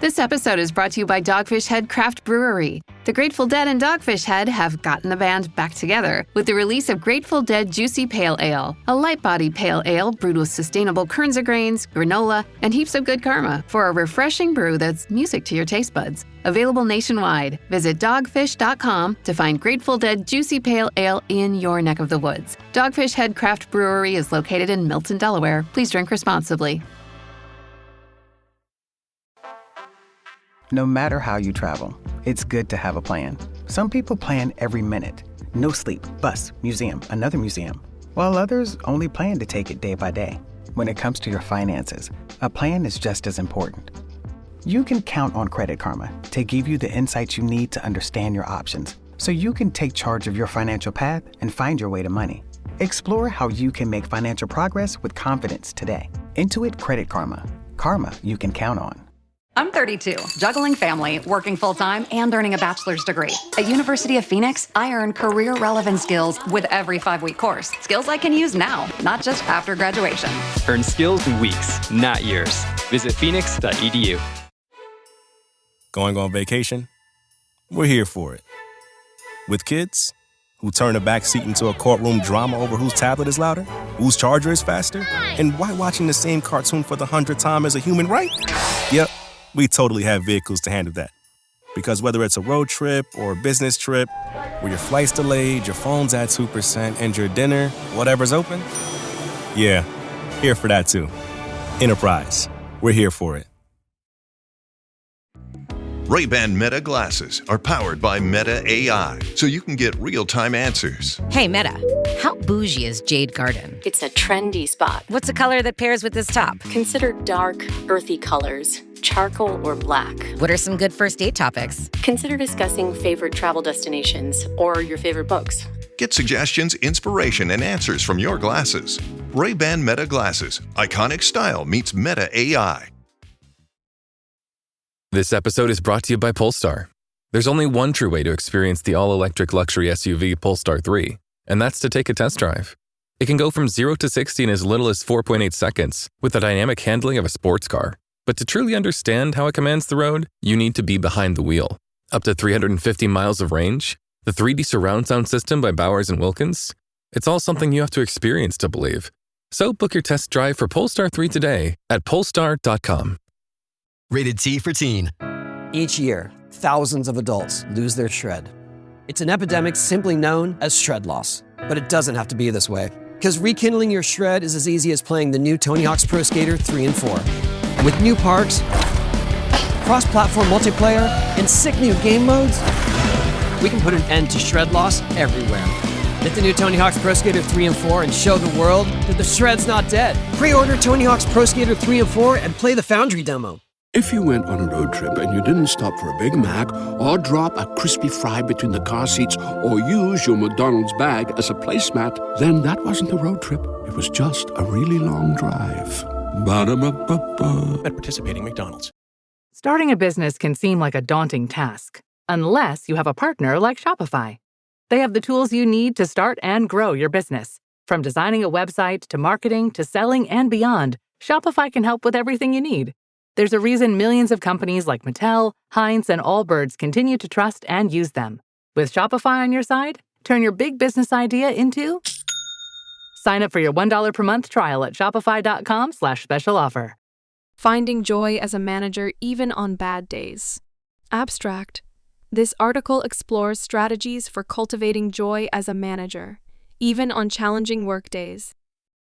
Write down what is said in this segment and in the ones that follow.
This episode is brought to you by Dogfish Head Craft Brewery. The Grateful Dead and Dogfish Head have gotten the band back together with the release of Grateful Dead Juicy Pale Ale, a light-bodied pale ale brewed with sustainable Kernza grains, granola, and heaps of good karma for a refreshing brew that's music to your taste buds. Available nationwide. Visit dogfish.com to find Grateful Dead Juicy Pale Ale in your neck of the woods. Dogfish Head Craft Brewery is located in Milton, Delaware. Please drink responsibly. No matter how you travel, it's good to have a plan. Some people plan every minute. No sleep, bus, museum, another museum. While others only plan to take it day by day. When it comes to your finances, a plan is just as important. You can count on Credit Karma to give you the insights you need to understand your options, so you can take charge of your financial path and find your way to money. Explore how you can make financial progress with confidence today. Intuit Credit Karma. Karma you can count on. I'm 32, juggling family, working full-time, and earning a bachelor's degree. At University of Phoenix, I earn career-relevant skills with every 5-week course. Skills I can use now, not just after graduation. Earn skills in weeks, not years. Visit phoenix.edu. Going on vacation? We're here for it. With kids who turn a backseat into a courtroom drama over whose tablet is louder, whose charger is faster, and why watching the same cartoon for the 100th time is a human right? Yep. We totally have vehicles to handle that. Because whether it's a road trip or a business trip, where your flight's delayed, your phone's at 2%, and your dinner, whatever's open, yeah, here for that too. Enterprise, we're here for it. Ray-Ban Meta glasses are powered by Meta AI, so you can get real-time answers. Hey, Meta, how bougie is Jade Garden? It's a trendy spot. What's a color that pairs with this top? Consider dark, earthy colors, charcoal or black. What are some good first date topics? Consider discussing favorite travel destinations or your favorite books. Get suggestions, inspiration, and answers from your glasses. Ray-Ban Meta glasses. Iconic style meets Meta AI. This episode is brought to you by Polestar. There's only one true way to experience the all-electric luxury SUV Polestar 3, and that's to take a test drive. It can go from 0 to 60 in as little as 4.8 seconds with the dynamic handling of a sports car. But to truly understand how it commands the road, you need to be behind the wheel. Up to 350 miles of range, the 3D surround sound system by Bowers & Wilkins. It's all something you have to experience to believe. So book your test drive for Polestar 3 today at polestar.com. Rated T for teen. Each year, thousands of adults lose their shred. It's an epidemic simply known as shred loss. But it doesn't have to be this way, because rekindling your shred is as easy as playing the new Tony Hawk's Pro Skater 3 and 4. With new parks, cross-platform multiplayer, and sick new game modes, we can put an end to shred loss everywhere. Get the new Tony Hawk's Pro Skater 3 and 4 and show the world that the shred's not dead. Pre-order Tony Hawk's Pro Skater 3 and 4 and play the Foundry demo. If you went on a road trip and you didn't stop for a Big Mac or drop a crispy fry between the car seats or use your McDonald's bag as a placemat, then that wasn't a road trip. It was just a really long drive. Ba-da-ba-ba-ba. At participating McDonald's. Starting a business can seem like a daunting task, unless you have a partner like Shopify. They have the tools you need to start and grow your business. From designing a website to marketing to selling and beyond, Shopify can help with everything you need. There's a reason millions of companies like Mattel, Heinz, and Allbirds continue to trust and use them. With Shopify on your side, turn your big business idea into... Sign up for your $1 per month trial at shopify.com/special offer. Finding joy as a manager even on bad days. Abstract. This article explores strategies for cultivating joy as a manager, even on challenging work days.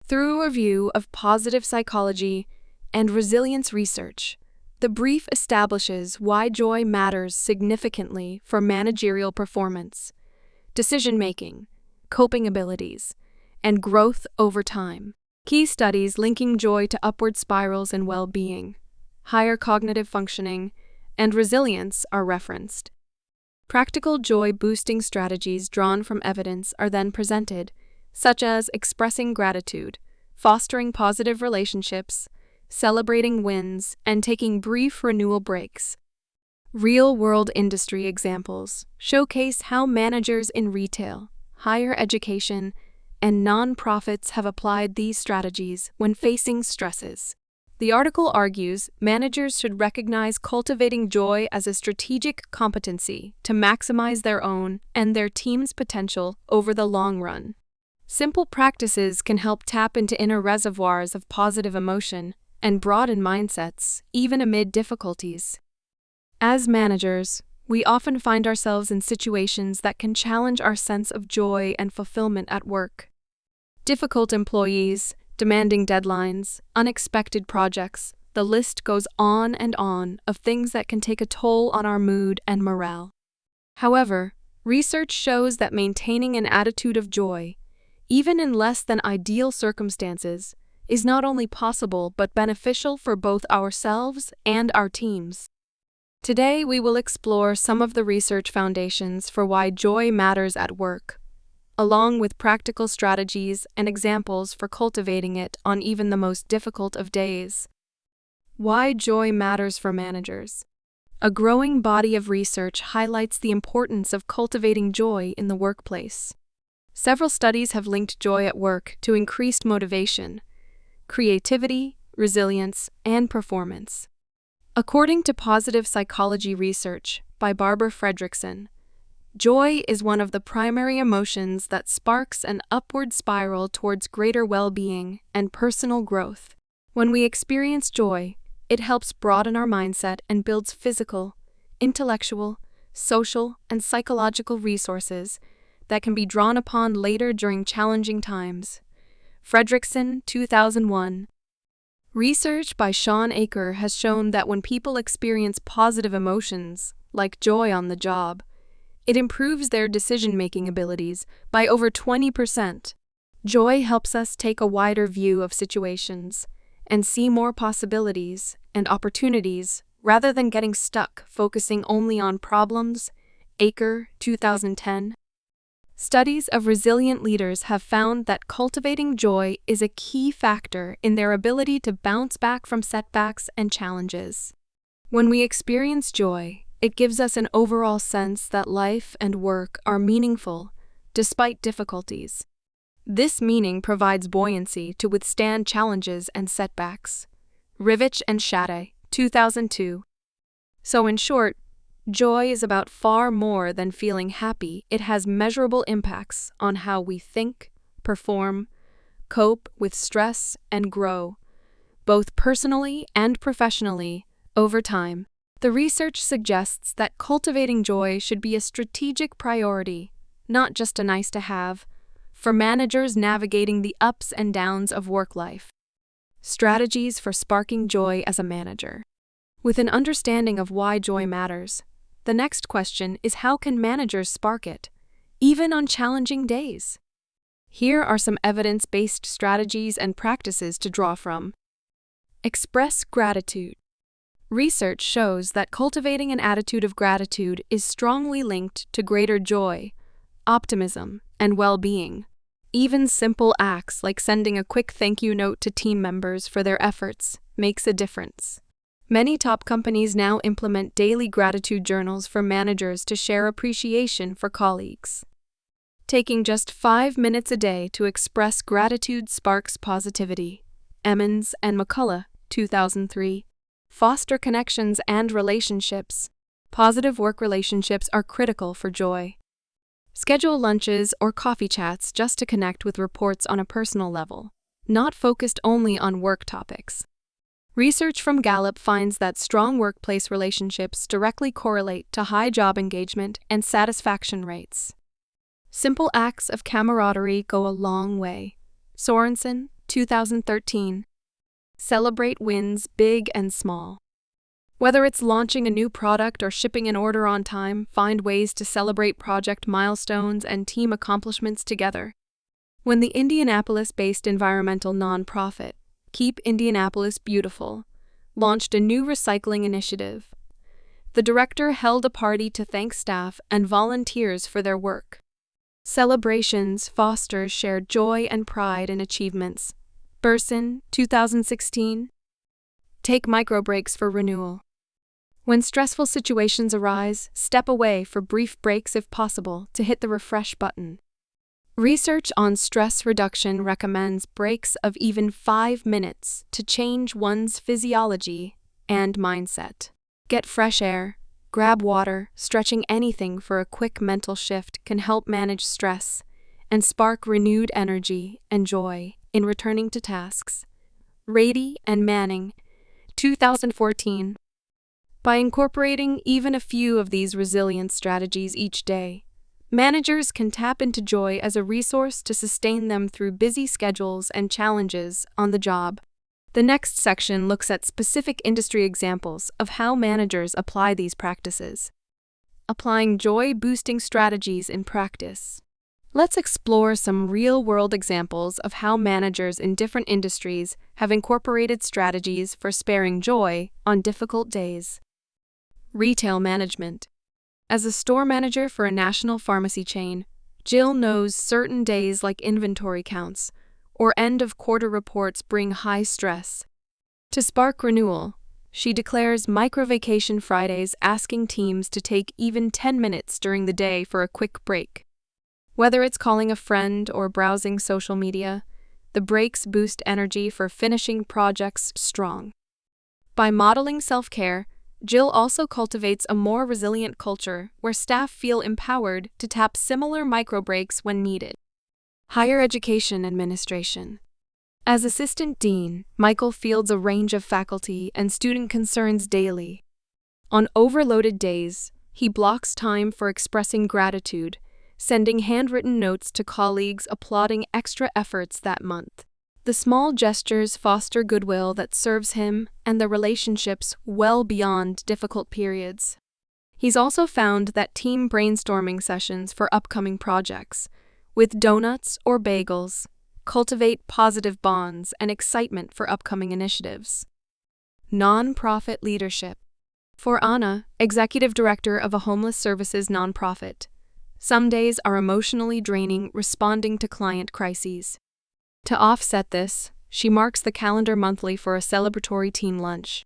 Through a review of positive psychology and resilience research, the brief establishes why joy matters significantly for managerial performance, decision-making, coping abilities, and growth over time. Key studies linking joy to upward spirals in well-being, higher cognitive functioning, and resilience are referenced. Practical joy-boosting strategies drawn from evidence are then presented, such as expressing gratitude, fostering positive relationships, celebrating wins, and taking brief renewal breaks. Real-world industry examples showcase how managers in retail, higher education, and nonprofits have applied these strategies when facing stresses. The article argues managers should recognize cultivating joy as a strategic competency to maximize their own and their team's potential over the long run. Simple practices can help tap into inner reservoirs of positive emotion and broaden mindsets, even amid difficulties. As managers, we often find ourselves in situations that can challenge our sense of joy and fulfillment at work. Difficult employees, demanding deadlines, unexpected projects, the list goes on of things that can take a toll on our mood and morale. However, research shows that maintaining an attitude of joy, even in less than ideal circumstances, is not only possible but beneficial for both ourselves and our teams. Today, we will explore some of the research foundations for why joy matters at work, along with practical strategies and examples for cultivating it on even the most difficult of days. Why joy matters for managers. A growing body of research highlights the importance of cultivating joy in the workplace. Several studies have linked joy at work to increased motivation, creativity, resilience, and performance. According to positive psychology research by Barbara Fredrickson, joy is one of the primary emotions that sparks an upward spiral towards greater well-being and personal growth. When we experience joy, it helps broaden our mindset and builds physical, intellectual, social, and psychological resources that can be drawn upon later during challenging times. Fredrickson, 2001. Research by Sean Aker has shown that when people experience positive emotions, like joy on the job, it improves their decision-making abilities by over 20%. Joy helps us take a wider view of situations and see more possibilities and opportunities rather than getting stuck focusing only on problems. Aker, 2010. Studies of resilient leaders have found that cultivating joy is a key factor in their ability to bounce back from setbacks and challenges. When we experience joy, it gives us an overall sense that life and work are meaningful, despite difficulties. This meaning provides buoyancy to withstand challenges and setbacks. Rivich and Shade, 2002. So in short, joy is about far more than feeling happy. It has measurable impacts on how we think, perform, cope with stress, and grow, both personally and professionally, over time. The research suggests that cultivating joy should be a strategic priority, not just a nice-to-have, for managers navigating the ups and downs of work life. Strategies for sparking joy as a manager. With an understanding of why joy matters, the next question is how can managers spark it, even on challenging days? Here are some evidence-based strategies and practices to draw from. Express gratitude. Research shows that cultivating an attitude of gratitude is strongly linked to greater joy, optimism, and well-being. Even simple acts like sending a quick thank you note to team members for their efforts makes a difference. Many top companies now implement daily gratitude journals for managers to share appreciation for colleagues. Taking just 5 minutes a day to express gratitude sparks positivity. Emmons and McCullough, 2003. Foster connections and relationships. Positive work relationships are critical for joy. Schedule lunches or coffee chats just to connect with reports on a personal level, not focused only on work topics. Research from Gallup finds that strong workplace relationships directly correlate to high job engagement and satisfaction rates. Simple acts of camaraderie go a long way. Sorensen, 2013. Celebrate wins, big and small. Whether it's launching a new product or shipping an order on time, find ways to celebrate project milestones and team accomplishments together. When the Indianapolis-based environmental nonprofit, Keep Indianapolis Beautiful, launched a new recycling initiative, the director held a party to thank staff and volunteers for their work. Celebrations foster shared joy and pride in achievements. Burson, 2016. Take micro breaks for renewal. When stressful situations arise, step away for brief breaks if possible to hit the refresh button. Research on stress reduction recommends breaks of even 5 minutes to change one's physiology and mindset. Get fresh air, grab water, stretching, anything for a quick mental shift can help manage stress and spark renewed energy and joy in returning to tasks. Rady and Manning, 2014. By incorporating even a few of these resilience strategies each day, managers can tap into joy as a resource to sustain them through busy schedules and challenges on the job. The next section looks at specific industry examples of how managers apply these practices. Applying joy-boosting strategies in practice. Let's explore some real-world examples of how managers in different industries have incorporated strategies for sparing joy on difficult days. Retail management. As a store manager for a national pharmacy chain, Jill knows certain days like inventory counts or end-of-quarter reports bring high stress. To spark renewal, she declares micro-vacation Fridays, asking teams to take even 10 minutes during the day for a quick break. Whether it's calling a friend or browsing social media, the breaks boost energy for finishing projects strong. By modeling self-care, Jill also cultivates a more resilient culture where staff feel empowered to tap similar micro-breaks when needed. Higher education administration. As assistant dean, Michael fields a range of faculty and student concerns daily. On overloaded days, he blocks time for expressing gratitude, sending handwritten notes to colleagues applauding extra efforts that month. The small gestures foster goodwill that serves him and the relationships well beyond difficult periods. He's also found that team brainstorming sessions for upcoming projects, with donuts or bagels, cultivate positive bonds and excitement for upcoming initiatives. Nonprofit leadership. For Anna, executive director of a homeless services nonprofit, some days are emotionally draining responding to client crises. To offset this, she marks the calendar monthly for a celebratory team lunch.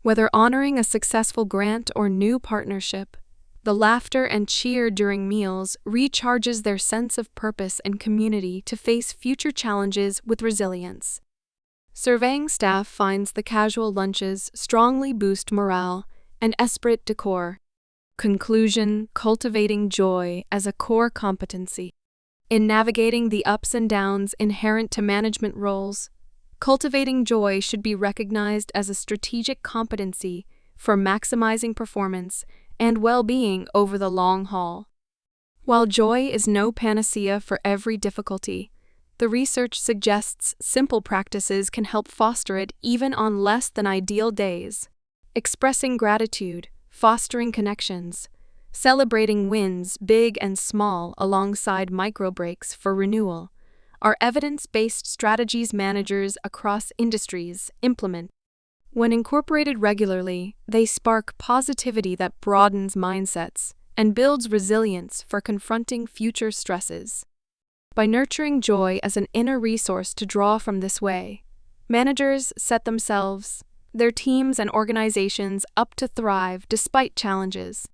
Whether honoring a successful grant or new partnership, the laughter and cheer during meals recharges their sense of purpose and community to face future challenges with resilience. Surveying staff finds the casual lunches strongly boost morale and esprit de corps. Conclusion: cultivating joy as a core competency. In navigating the ups and downs inherent to management roles, cultivating joy should be recognized as a strategic competency for maximizing performance and well-being over the long haul. While joy is no panacea for every difficulty, the research suggests simple practices can help foster it even on less than ideal days. Expressing gratitude, fostering connections, celebrating wins big and small alongside micro-breaks for renewal are evidence-based strategies managers across industries implement. When incorporated regularly, they spark positivity that broadens mindsets and builds resilience for confronting future stresses. By nurturing joy as an inner resource to draw from this way, managers set themselves, their teams and organizations up to thrive despite challenges.